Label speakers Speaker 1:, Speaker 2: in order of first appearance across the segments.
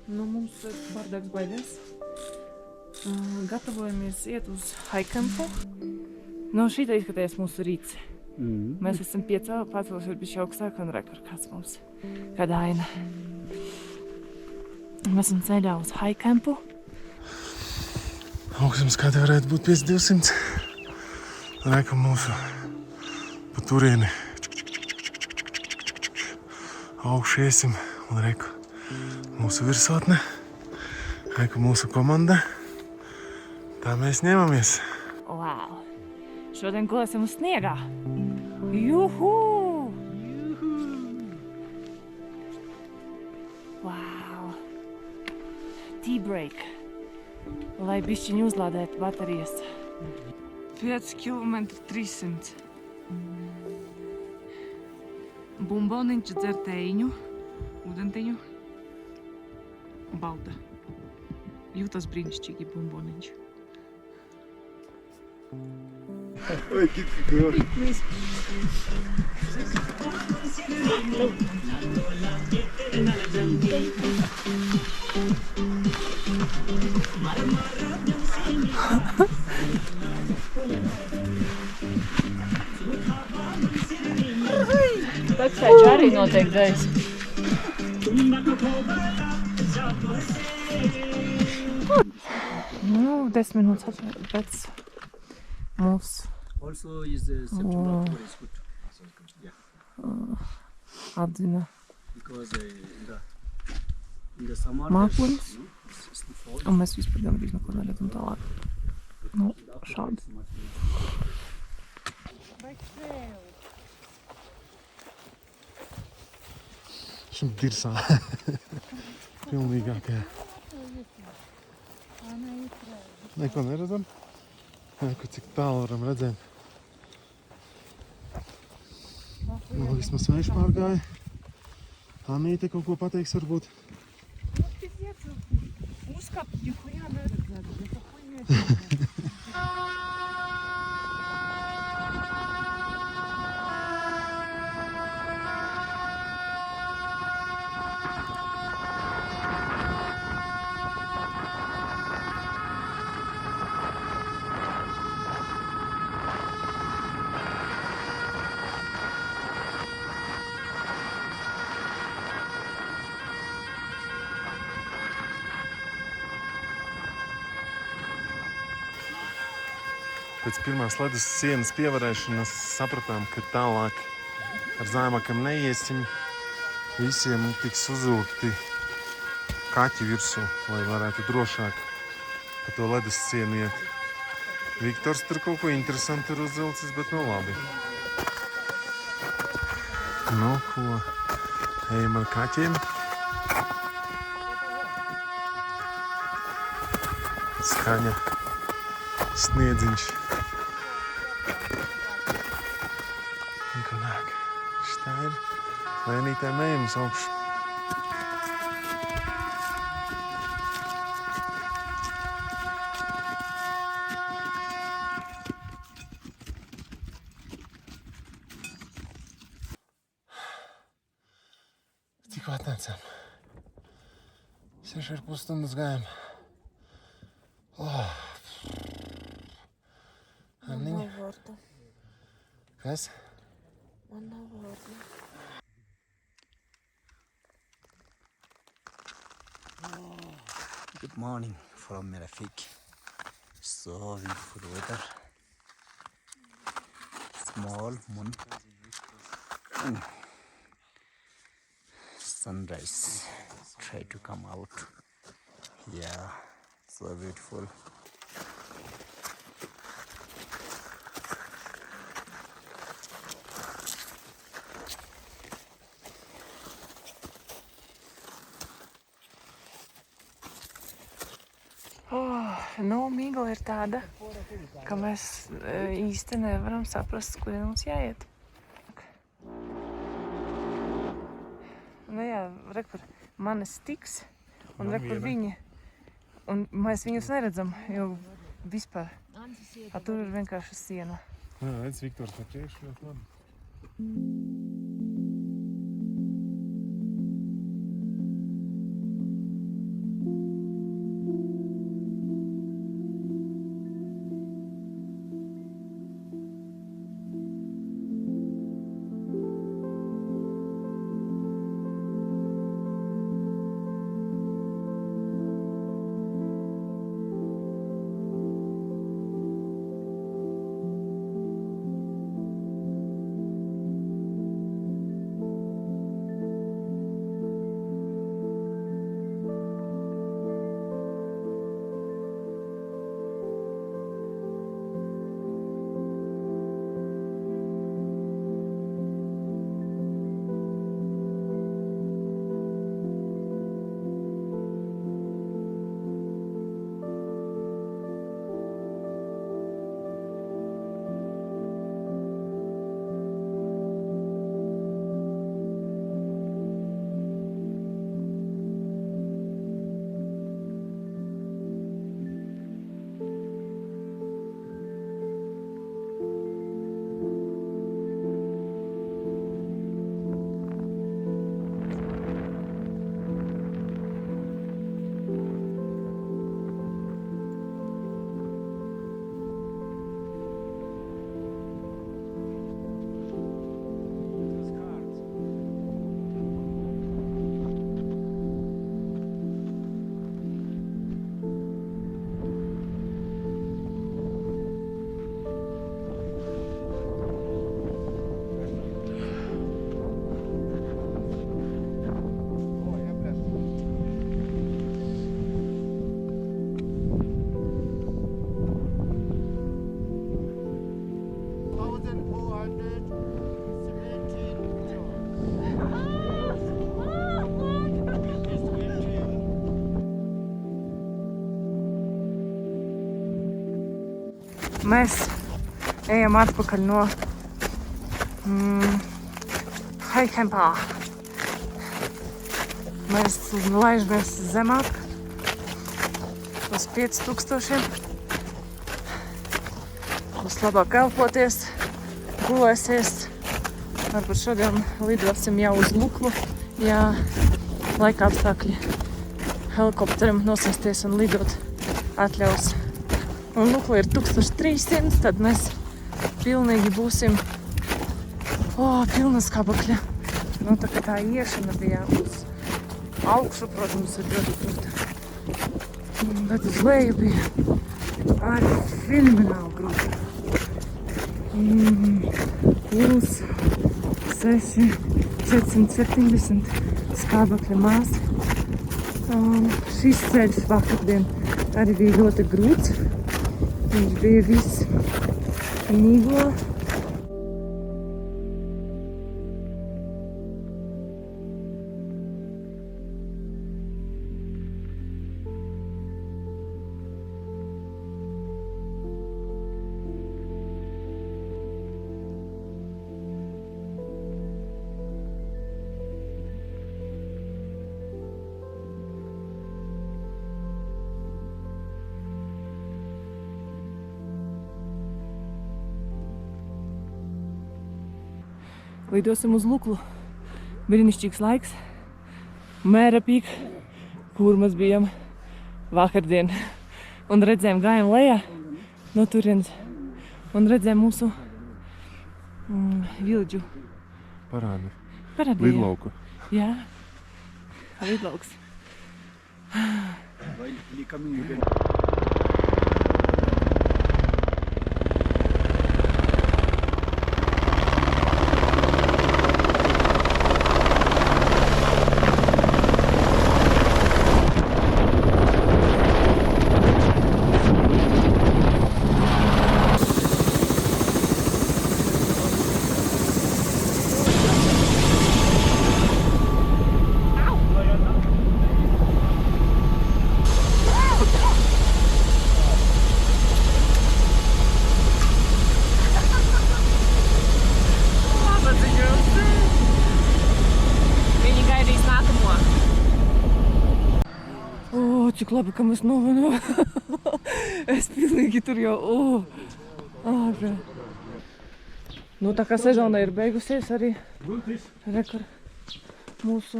Speaker 1: Nu, mums ir bardaks baigies. Gatavojamies iet uz haikampu. Nu, šī izskatījās mūsu rīts. Mēs esam pacēlušies bišķi augstāk un rekord kāds mums. Kāda aina. Mēs esam ceļā uz haikampu.
Speaker 2: Augstums kādā varētu būt 5200. Reku mūsu pa turieni. Augšu iesim un reku mūsu virsotne. Reku mūsu komanda. Tā mēs ņemamies.
Speaker 1: Wow! Šodien gulēsim uz sniegā. Juhu! Wow! Tea break. Lai bišķiņu uzlādētu baterijas. 5 km 300. Bumboniņš dzer tējiņu, ūdentiņu, balta. Jūtas brīnišķīgi bumboniņš.
Speaker 2: Oi, kitki kur.
Speaker 1: Backstage arī notiek dēļas. Nu, 10 minūtes pēc mūsu
Speaker 3: Also is September October is good.
Speaker 1: atzina
Speaker 3: Because in the summer
Speaker 1: mākoņus.
Speaker 3: it's the fall.
Speaker 1: Un mēs vispār gandrīz neko neredzam tālāk. Nu, šādi.
Speaker 2: Šim dirsā. Pilnīgākajā. Neko neredzam? Neko cik tālu varam redzēt. Nu, vismaz vējš pārgāja. Anīte kaut ko pateiks varbūt.
Speaker 1: Uzkāpt, jo хуя neredzēt, jo хуя.
Speaker 2: Pēc pirmās ledus sienas pievarēšanas sapratām, ka tālāk ar Zaimakam neiesim. Visiem tiks uzvilkti kaķi virsū, lai varētu drošāk pa to ledus sienu iet. Viktors tur kaut ko interesantu ir uzvilcis, bet nu labi. Nu, ko? Ejam ar kaķiem. Skaņa. Sniedziņš. Un nāk. Šitā ir lēnītēm ejam uz augšu. Tikko atnācām. 6,5 stundas gājām.
Speaker 4: Man nav vārdu.
Speaker 2: Kas?
Speaker 4: Man nav vārdu.
Speaker 3: Good morning from Merafik. So beautiful weather. Small moon. Sunrise. Try to come out. Yeah, so beautiful.
Speaker 1: Nu, migla ir tāda, ka mēs īsti nevaram saprast, kurien mums jāiet. Nu jā, re, kur manis tiks, un re, kur viņi. Un mēs viņus neredzam, jo vispār. Tur ir vienkārši siena.
Speaker 2: Jā, redz, Viktors pa priekšu ļoti labi.
Speaker 1: Mēs ejam atpakaļ no Haikempā. Mēs laižamies zemāk uz 5000. Būs labāk elpoties, gulēsies. Varbūt šodien lidosim jau uz Luklu, ja laika apstākļi helikopteram nosēsties un lidot atļaus. Un Lukla ir 1300, tad mēs pilnīgi būsim pilna skābekļa. Nu, tā kā tā iešana bija uz augšu, protams, ir ļoti grūta. Bet uz leju bija arī fenomenāli grūti. Plus 6, 470 skābekļa mās. Šis ceļš vakardien arī bija ļoti grūts. Viņš bija viss mīglo. Lidosim uz Luklu. Brīnišķīgs laiks. Mēra pīk, kur mēs bijām vakardien. Un redzējām, gājām lejā no turienes. Un redzējām mūsu vilģu.
Speaker 2: Parādi.
Speaker 1: Lidlauku. Jā. Lidlauks. Cik labi, ka mēs novienojam. Es pilnīgi tur jau, ārā. Nu, tā kā sezona ir beigusies arī rekord mūsu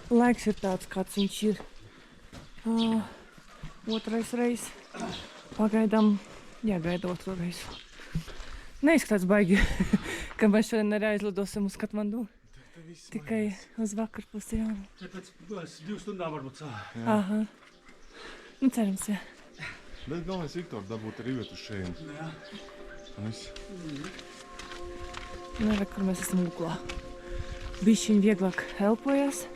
Speaker 1: laiks ir tāds, kāds viņš ir. Otrais reizes. Pagaidām jāgaida otro reizi. Neizskatās baigi, ka mēs šodien arī aizlidosim uz Katmandu. Tikai uz vakarpusi, jā.
Speaker 5: Pēc 2 stundām varbūt sā.
Speaker 1: Aha. Nu, cerams, jā.
Speaker 2: Bet galvenais Viktor dabūt arī vietu šeit.
Speaker 5: Jā.
Speaker 1: Nu, kur mēs esam Luklā. Bišķiņ vieglāk elpojas.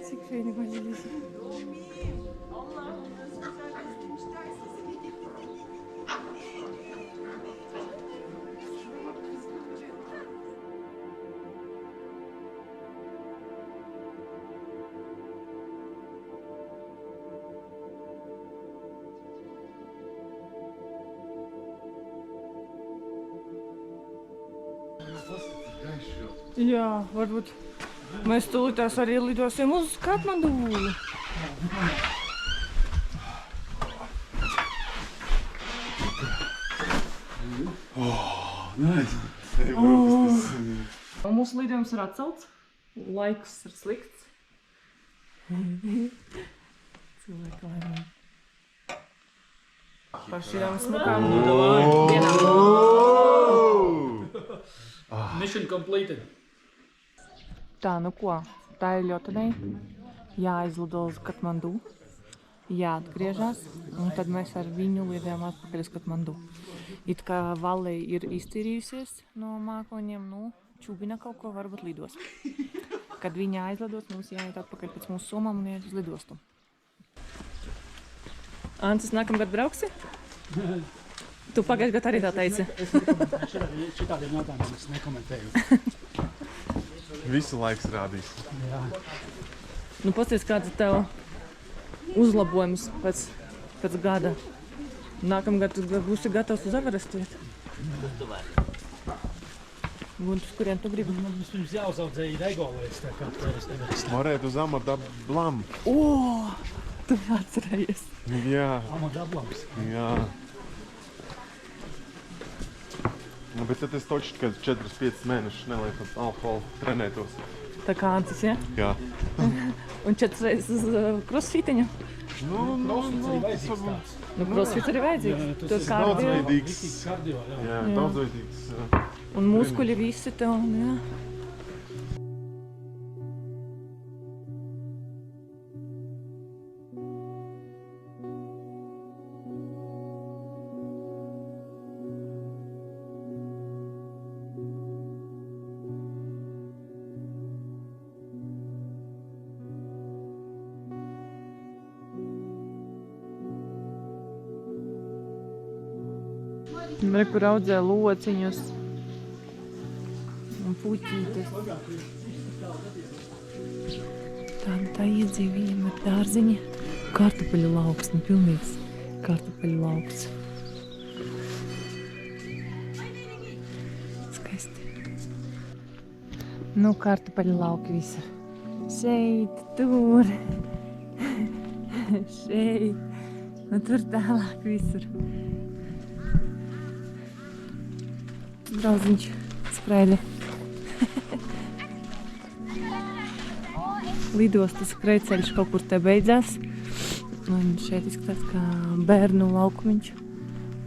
Speaker 1: Cik fēni maļiļas. Jā, varbūt mēs tūlītās arī lidosim uz Katmandu. Mūsu lidojums ir atcelts. Laiks ir slikts. Cilvēki laimīgi. Par šīm smukām dienām.
Speaker 5: Mission completed.
Speaker 1: Tā, nu ko, tā ir ļoti jāizlido uz Katmandu. jāatgriežas, un tad mēs ar viņu lidojam atpakaļ uz Katmandu. It kā Valei ir iztīrījusies no mākoņiem, nu, čubina kaut ko varbūt lidos. Kad viņa aizlidos, mums jāiet atpakaļ pēc mūsu somām un iet uz lidostu. Ancis, nākamgad brauksi? Tu pagājušajā gadā arī tā teici.
Speaker 5: Šitādiem jautājumiem es nekomentēju.
Speaker 2: Visu laiks rādīs.
Speaker 5: Jā.
Speaker 1: Nu, pasties, kāds tev uzlabojums pēc gada. Nākamgad tu būsi gatavs uz Everestu iet. Un uz kurien tu gribi?
Speaker 5: Man vispirms jāuzaudzēja regulēs, tā kā tevis nevis.
Speaker 2: Morēt uz Amadablam.
Speaker 1: Tu atcerējies.
Speaker 2: Jā,
Speaker 5: Amadablams.
Speaker 2: jā. Nu, bet tad es toču, kad 4-5 mēnešus nelietot alkoholu trenētos.
Speaker 1: Tā kā Ancis, ja?
Speaker 2: Jā.
Speaker 1: Un 4 reizes uz crossfitiņu.
Speaker 5: Crossfits arī vajadzīgs tāds.
Speaker 1: Nu, crossfits arī vajadzīgs.
Speaker 5: Jā, tas
Speaker 1: Tur
Speaker 5: ir
Speaker 1: kardio.
Speaker 2: daudzveidīgs.
Speaker 5: Rīktīgi kardio, jā.
Speaker 2: Jā,
Speaker 1: Jā.
Speaker 2: daudzveidīgs.
Speaker 1: Un muskuļi visi tev, jā. Re, kur audzē lociņus un puķītes. Tā iedzīvījuma ir dārziņa. Kartupeļu lauks, nu pilnīgs kartupeļu lauks. Skaisti. Nu, kartupeļu lauki visur. Šeit, tur. Šeit. Un tur tālāk visur. Draudziņš skraida. Lidostas skrejceļš kaut kur te beidzās. Un šeit izskatās kā bērnu laukumiņš.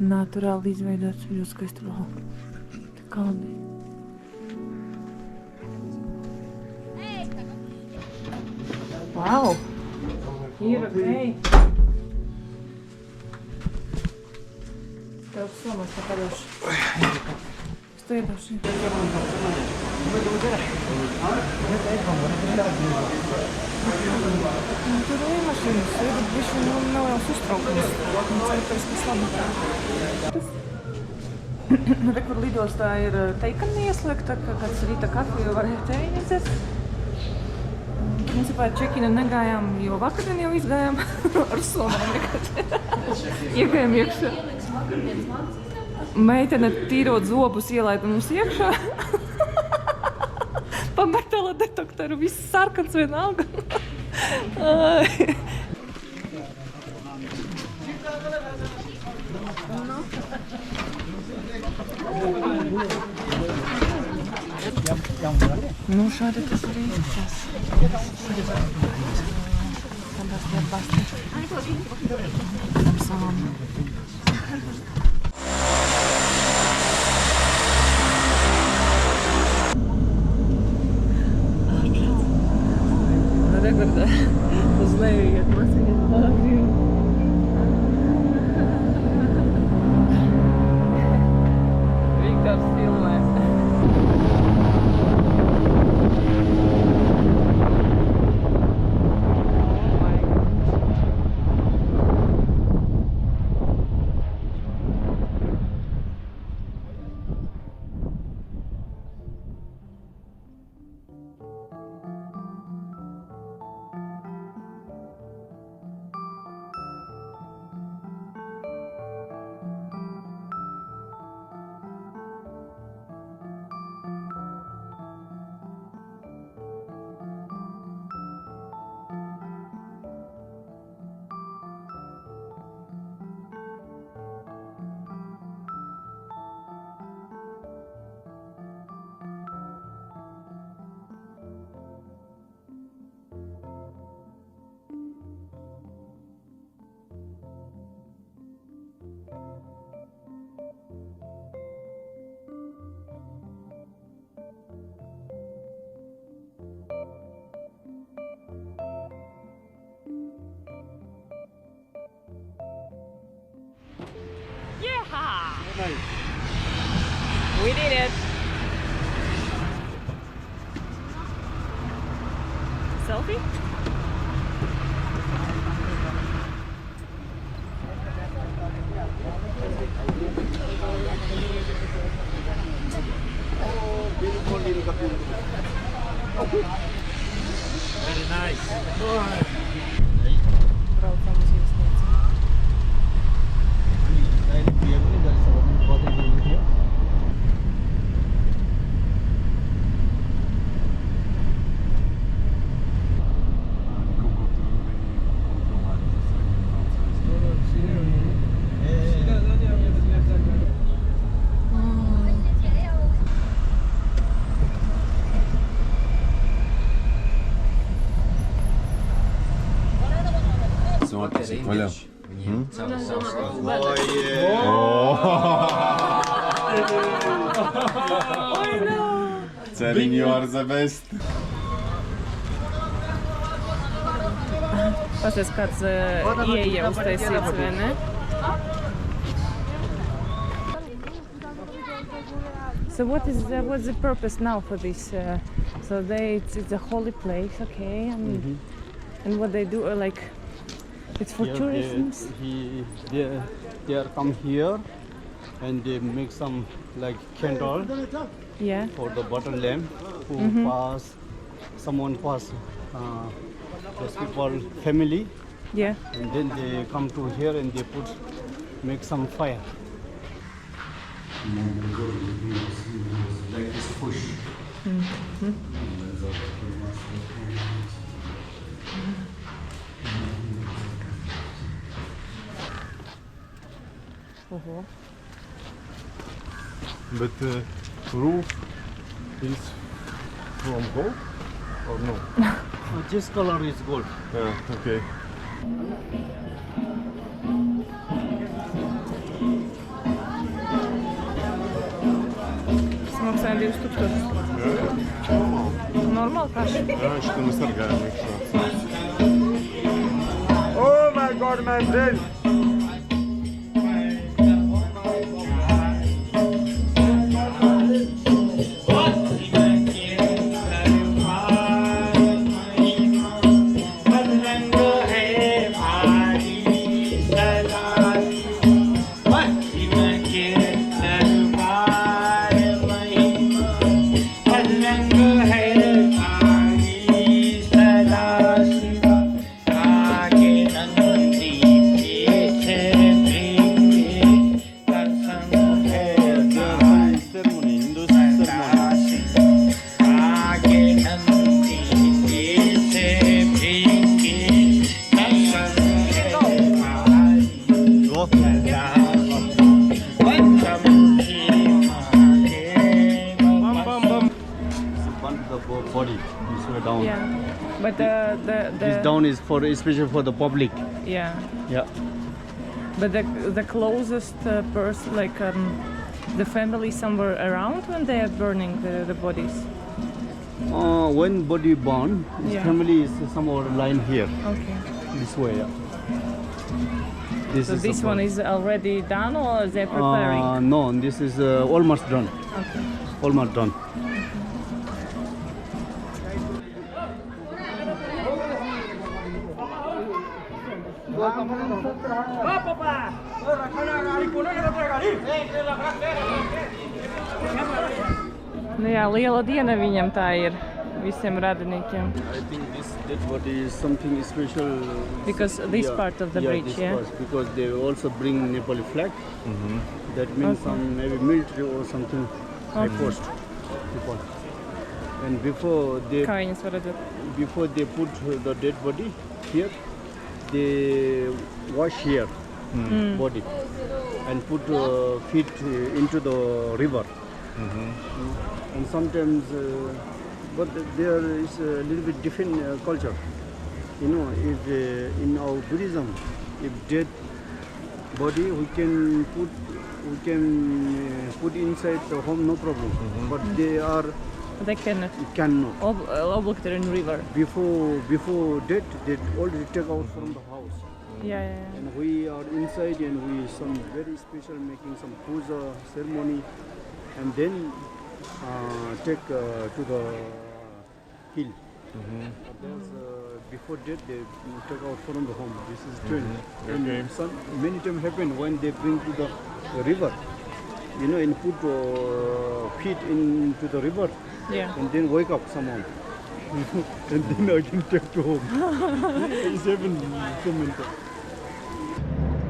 Speaker 1: Naturāli izveidots, ļoti skaisti vēl. Te kalni. Wow! Ir okei. Tev somas padošu. Es to iedošu. Tur ir mašīnas, bet bišķi neliels uztraukums. Un ceru, ka viss labi. Re, kur lidostā ir teikani ieslēgta, ka kāds rīta kafiju varēja tējiņu dzert. Principā čekina negājām, jo vakardien jau izgājām ar somām nekad. Iegājām iekšā. Meitene tīrot zobus ielaida mums iekšā. Pa metāla detektoru viss sarkans vienalga. Nu, šādi tas arī izskatās. Kādās vietbās ar salām. Rekordā uz leju iet masiņas pārīm. Viktors filmē. We did it. Selfie?
Speaker 5: Very nice.
Speaker 1: Braucam uz viesnīcu.
Speaker 2: Vaļā. Ceriņ, you are the best.
Speaker 1: Pasties, kāds ieeja uztaisīts, vai ne? So what's the purpose now for this? So it's a holy place, okay, and what they do like it's for tourism.
Speaker 6: They are come here and they make some like candle
Speaker 1: Yeah.
Speaker 6: for the bottom lamp who pass, someone pass, those people family,
Speaker 1: Yeah.
Speaker 6: and then they come to here and they make some fire. Like this push.
Speaker 1: Ого.
Speaker 2: But roof is from gold or no?
Speaker 6: This color is gold.
Speaker 2: Yeah, okay.
Speaker 1: Smaksājam 2000. Normāli paši.
Speaker 2: Jā, šitā mēs arī gājām iekšā. Oh my god, my friend!
Speaker 6: Body, this way down.
Speaker 1: Yeah. But the
Speaker 6: This down is for especially for the public.
Speaker 1: Yeah.
Speaker 6: Yeah.
Speaker 1: But the closest person, like the family somewhere around when they are burning the bodies.
Speaker 6: When body burn, his
Speaker 1: Yeah.
Speaker 6: family is somewhere lying here,
Speaker 1: Okay.
Speaker 6: this way. Yeah.
Speaker 1: So
Speaker 6: is
Speaker 1: this
Speaker 6: the
Speaker 1: one
Speaker 6: body.
Speaker 1: is already done or they're preparing?
Speaker 6: No, this is almost done.
Speaker 1: Okay.
Speaker 6: Almost done.
Speaker 1: Nu jā, liela diena viņam tā ir, visiem radiniekiem.
Speaker 6: I think this dead body is something special.
Speaker 1: Because this part of the bridge,
Speaker 6: this
Speaker 1: yeah?
Speaker 6: part, because they also bring Nepali flag. That means
Speaker 1: Okay.
Speaker 6: some maybe military or something high post people. And
Speaker 1: Kā viņas var redzēt?
Speaker 6: before they put the dead body here, they wash here body and put feet into the river. And sometimes, but there is a little bit different culture. You know, if in our Buddhism, if dead body we can put inside the home, no problem. But
Speaker 1: They cannot.
Speaker 6: cannot.
Speaker 1: Obligatory in river.
Speaker 6: Before death, they already take out from the house.
Speaker 1: yeah.
Speaker 6: And we are inside and we some very special making some puja ceremony and then take to the hill. There's, before that they take out from the home. This is trend. And some many times happen when they bring to the river. You know, and put feet into the river
Speaker 1: Yeah.
Speaker 6: and then wake up someone. And then I can take to home. It's happened so many times.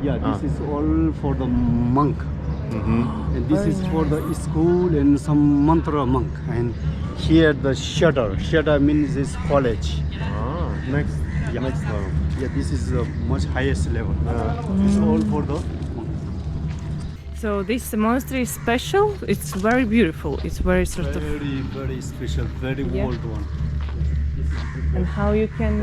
Speaker 6: Yeah, this is all for the monk. And this is for the school and some mantra monk. And here the shutter. Shutter means this college.
Speaker 2: Next level.
Speaker 6: Yeah, this is the much highest level. This is all for the monk.
Speaker 1: So this monastery is special. It's very beautiful. It's very sort of.
Speaker 6: Very, very special, very
Speaker 1: Yeah.
Speaker 6: old one.
Speaker 1: And how you can,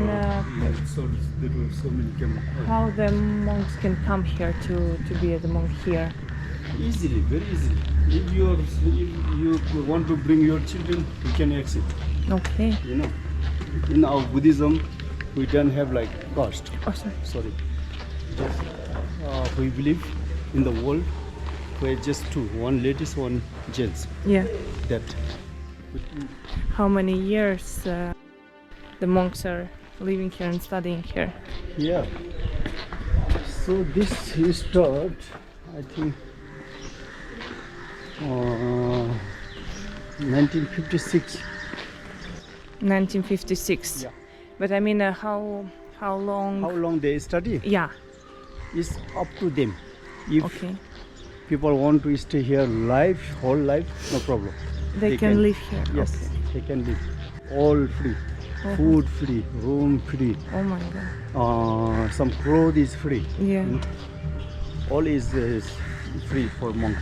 Speaker 6: So there were so many camels.
Speaker 1: how the monks can come here to be a monk here.
Speaker 6: Easily, very easily. If you want to bring your children, you can exit.
Speaker 1: Okay.
Speaker 6: You know, in our Buddhism, we don't have like caste.
Speaker 1: Oh, sorry.
Speaker 6: Sorry. Just, we believe in the world we're just two, one ladies, one gents.
Speaker 1: Yeah.
Speaker 6: That.
Speaker 1: How many years the monks are living here and studying here?
Speaker 6: Yeah. So this is start, I think, 1956.
Speaker 1: 1956.
Speaker 6: Yeah.
Speaker 1: But I mean, how long?
Speaker 6: How long they study
Speaker 1: Yeah.
Speaker 6: is up to them. If
Speaker 1: Okay.
Speaker 6: people want to stay here whole life, no problem.
Speaker 1: They can live here.
Speaker 6: Yes,
Speaker 1: Okay.
Speaker 6: they can live. All free. Food free, room free,
Speaker 1: Oh my god.
Speaker 6: some clothes is free.
Speaker 1: Yeah.
Speaker 6: All is free for monk.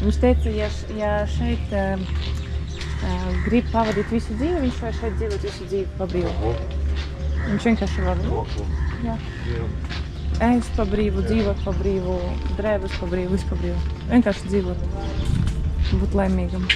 Speaker 1: Viņš teica, ja šeit grib pavadīt visu dzīvi, viņš var šeit dzīvot visu dzīvi pa brīvu. Viņš vienkārši var jā. Ēst pa brīvu, dzīvot pa brīvu, drēbes pa brīvu, visu pa brīvu. Vienkārši dzīvot. Būt laimīgam.